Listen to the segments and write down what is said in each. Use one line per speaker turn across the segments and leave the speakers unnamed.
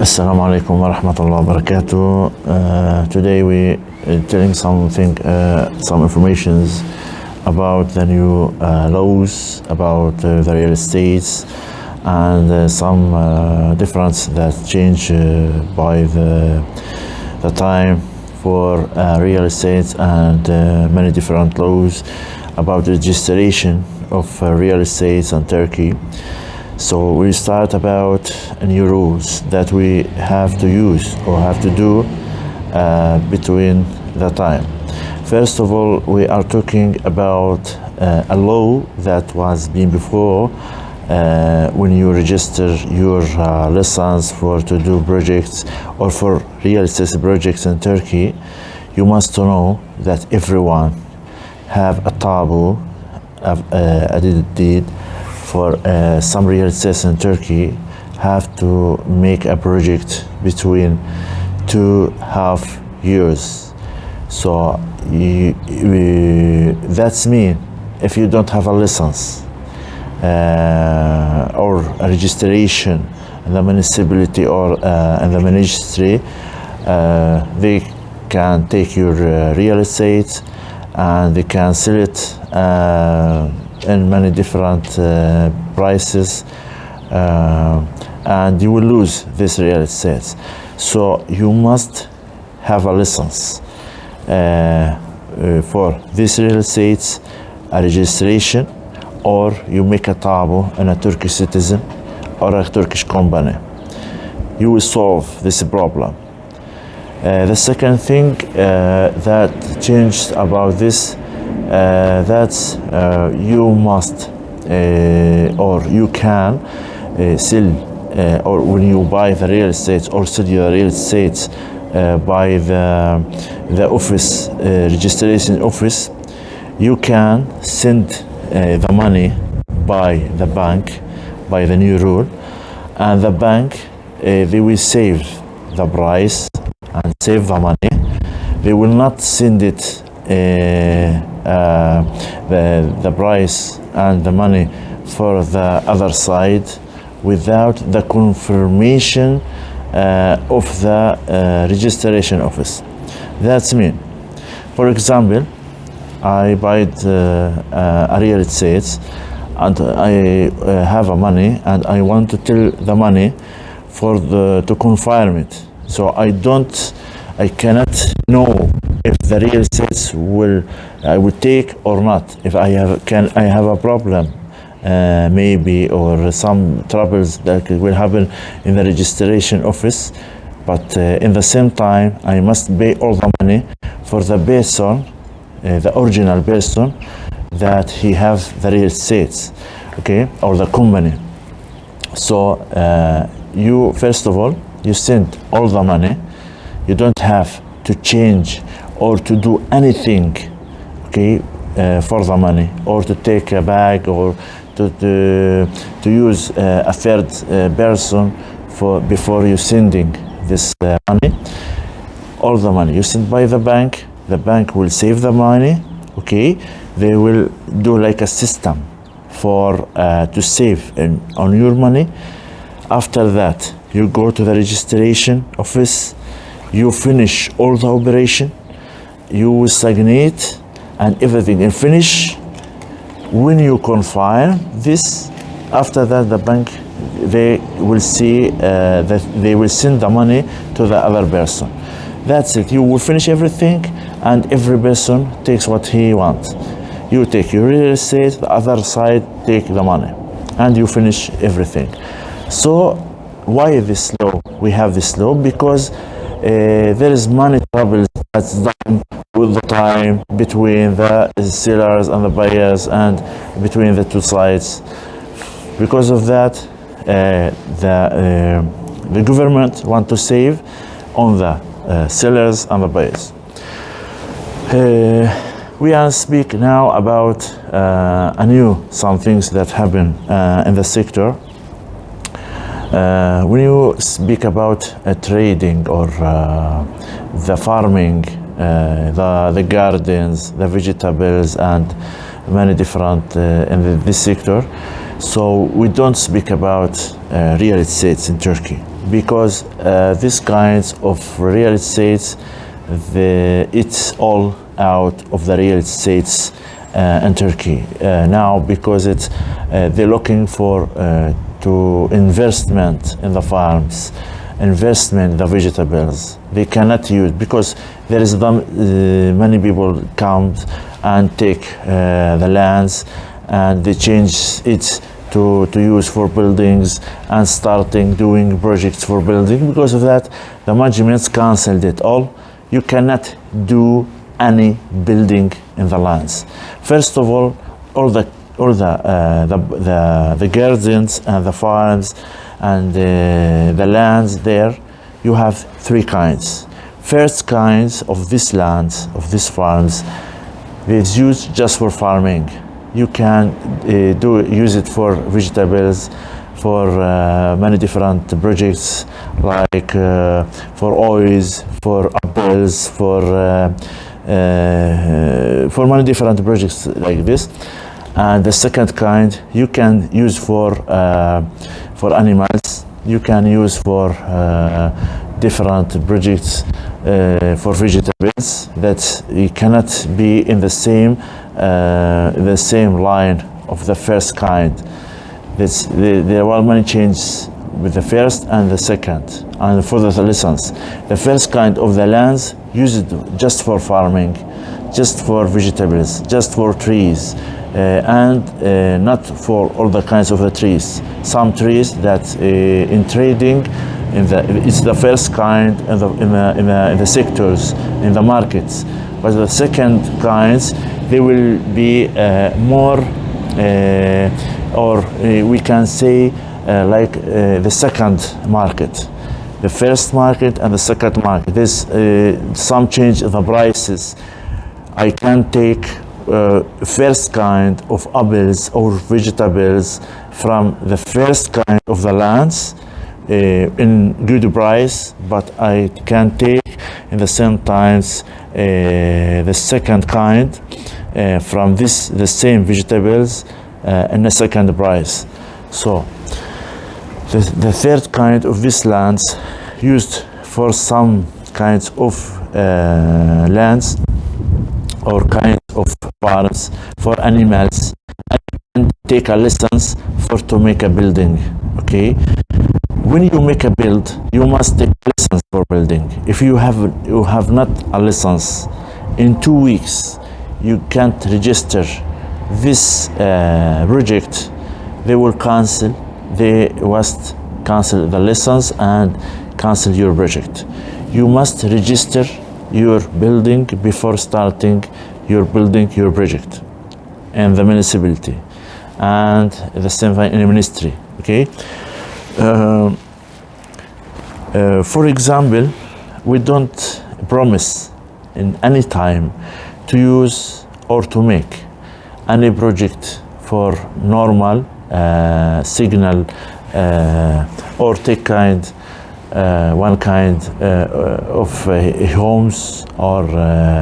Assalamu alaikum wa rahmatullahi wa barakatuh. Today we telling some informations about the new laws about the real estates and some difference that change by the time for real estates and many different laws about registration of real estates in Turkey. So we start about new rules that we have to use or have to do between the time. First of all, we are talking about a law that was been before when you register your license for to do projects or for real estate projects in Turkey. You must know that everyone have a taboo, a deed for some real estates in Turkey have to make a project between 2.5 years. So that's mean if you don't have a license or a registration in the municipality or in the registry, they can take your real estate and they can sell it in many different prices, and you will lose this real estate. So you must have a license for this real estate, a registration, or you make a taboo in a Turkish citizen or a Turkish company. You will solve this problem. The second thing that changed about this that you must or you can sell or when you buy the real estate or sell your real estate by the office registration office, you can send the money by the bank by the new rule, and the bank they will save the price and save the money. They will not send it the price and the money for the other side without the confirmation of the registration office. That's mean, for example, I buy a real estate and I have a money and I want to tell the money for to confirm it. So I cannot know if the real estate I will take or not. If I have a problem, maybe, or some troubles that will happen in the registration office. But in the same time, I must pay all the money for the person, the original person that he have the real estate, okay, or the company. So you first of all you send all the money. You don't have to change or to do anything, okay, for the money, or to take a bag, or to use a third person before you sending this money. All the money you send by the bank will save the money, okay. They will do like a system for to save on your money. After that, you go to the registration office. You finish all the operation, you will stagnate and everything and finish. When you confirm this, after that the bank they will see that they will send the money to the other person. That's it. You will finish everything and every person takes what he wants. You take your real estate, the other side take the money, and you finish everything. So why this law? We have this law because there is money troubles that's done with the time between the sellers and the buyers and between the two sides. Because of that, the government want to save on the sellers and the buyers. We are speak now about some things that happen in the sector. When you speak about trading or the farming, the gardens, the vegetables, and many different in this sector, so we don't speak about real estates in Turkey. because these kinds of real estates, it's all out of the real estates in Turkey now, because they're looking for to investment in the farms, investment in the vegetables. They cannot use, because there is many people come and take the lands and they change it to use for buildings and starting doing projects for building. Because of that, the managements cancelled it all. You cannot do any building in the lands. First of all the gardens and the farms and the lands there, you have three kinds. First kinds of these lands, of these farms, it's used just for farming. You can use it for vegetables, for many different projects, like for oils, for apples, for many different projects like this. And the second kind you can use for animals. You can use for different projects for vegetables that you cannot be in the same line of the first kind. There were many changes with the first and the second. And for the lessons, the first kind of the lands used just for farming, just for vegetables, just for trees, and not for all the kinds of the trees. Some trees that in trading, it's the first kind in the sectors, in the markets. But the second kinds, they will be more, or we can say like the second market. The first market and the second market. This some change in the prices. I can take first kind of apples or vegetables from the first kind of the lands in good price, but I can take in the same times the second kind from the same vegetables in the second price. So the third kind of these lands used for some kinds of lands or kinds of farms for animals, and take a license for to make a building. Okay, when you make a build, you must take a license for building. If you have not a license, in 2 weeks you can't register this project. They will cancel. They must cancel the license and cancel your project. You must register your building before starting your project, and the municipality, and the same in the ministry. Okay. For example, we don't promise in any time to use or to make any project for normal signal or take one kind of homes or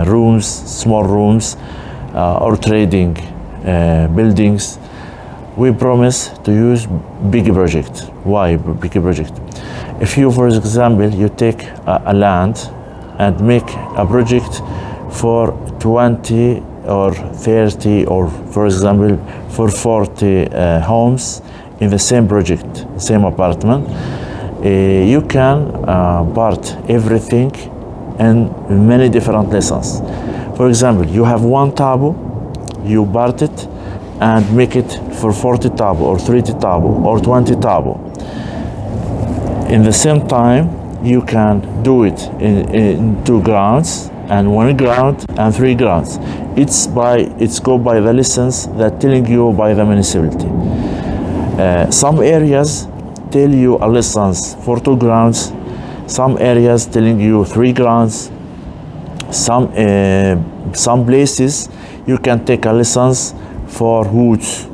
rooms, small rooms, or trading buildings. We promise to use big project. Why big project? If you, for example, you take a land and make a project for 20 or 30 or, for example, for 40 homes in the same project, same apartment, you can part everything in many different lessons. For example, you have one tabo, you part it and make it for 40 tabo or 30 tabo or 20 tabo. In the same time, you can do it in 2 grounds and 1 ground and 3 grounds. It's go by the license that telling you by the municipality. Some areas tell you a license for 2 grounds. Some areas telling you 3 grounds. Some places you can take a license for woods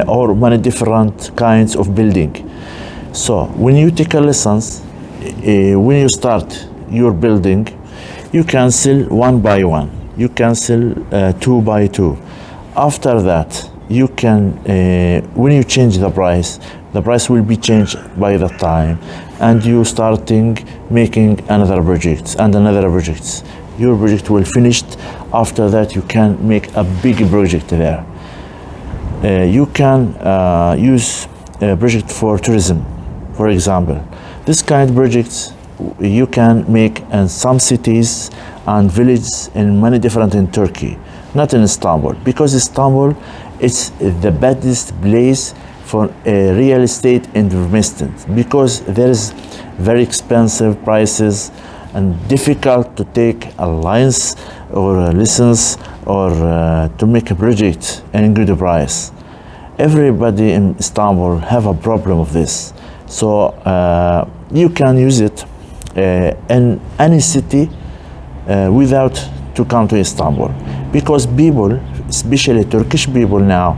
or many different kinds of building. So when you take a license, when you start your building, you cancel 1 by 1. You cancel 2 by 2. After that, you can when you change the price will be changed by the time, and you starting making another project and another project. Your project will finish. After that, you can make a big project there. You can use a project for tourism, for example. This kind of projects you can make in some cities and villages in many different in Turkey, not in Istanbul, because Istanbul is the best place for real estate investment, because there is very expensive prices and difficult to take a license or a license or to make a project in good price. Everybody in Istanbul have a problem of this, so you can use it in any city without to come to Istanbul, because people, especially Turkish people now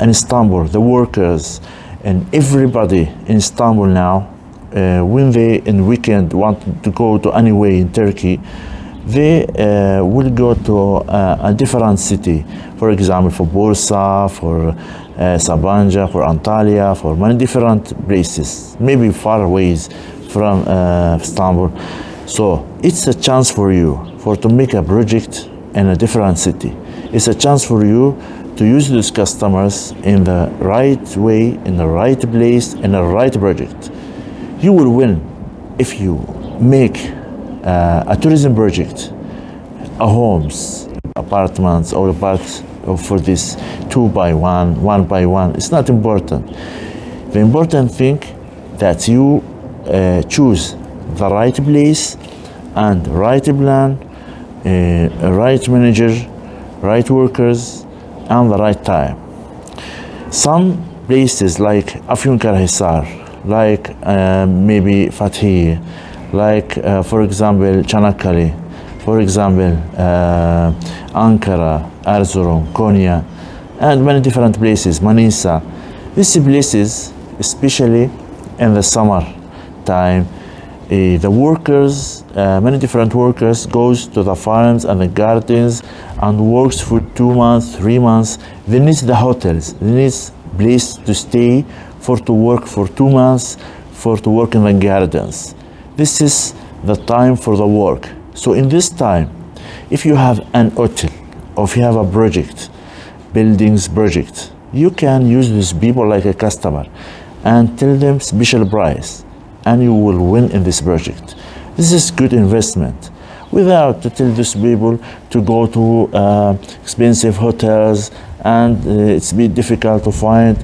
in Istanbul, the workers and everybody in Istanbul now, when they in weekend want to go to anywhere in Turkey, they will go to a different city, for example for Bursa, for Sabancı, for Antalya, for many different places, maybe far ways from Istanbul. So it's a chance for you to make a project in a different city. It's a chance for you to use those customers in the right way, in the right place, in the right project. You will win if you make a tourism project, a homes, apartments, or parts for this 2 by 1, 1 by 1. It's not important. The important thing that you choose the right place and right plan, right manager, right workers, and the right time. Some places like Afyonkarahisar, like maybe Fatih, like for example Çanakkale, for example Ankara, Erzurum, Konya, and many different places, Manisa. These places, especially in the summer time, the workers, many different workers goes to the farms and the gardens and works for 2 months, 3 months. They need the hotels, they need place to stay, to work for 2 months, to work in the gardens. This is the time for the work. So in this time, if you have an hotel or if you have a project, buildings project, you can use these people like a customer and tell them special price, and you will win in this project. This is good investment, without to tell these people to go to expensive hotels, and it's been difficult to find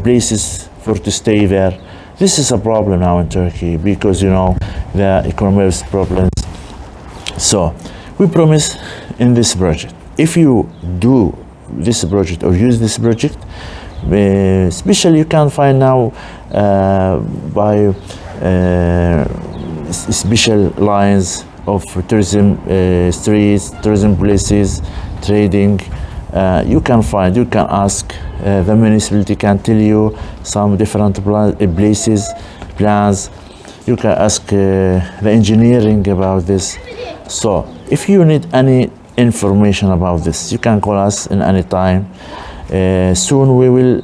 places to stay there. This is a problem now in Turkey, because you know the economic problems. So we promise in this project, if you do this project or use this project, especially you can find now by special lines of tourism streets, tourism places, trading. You can ask, the municipality can tell you some different places, plans. You can ask the engineering about this. So if you need any information about this, you can call us in any time. Soon we will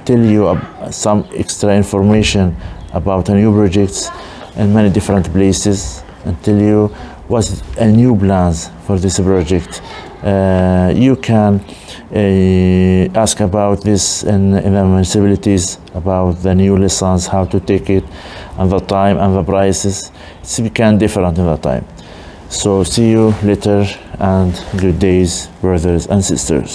tell you some extra information about a new projects in many different places, and tell you what's a new plans for this project. You can ask about this in the municipalities, about the new lessons, how to take it, and the time and the prices. It's become different in the time. So see you later, and good days, brothers and sisters.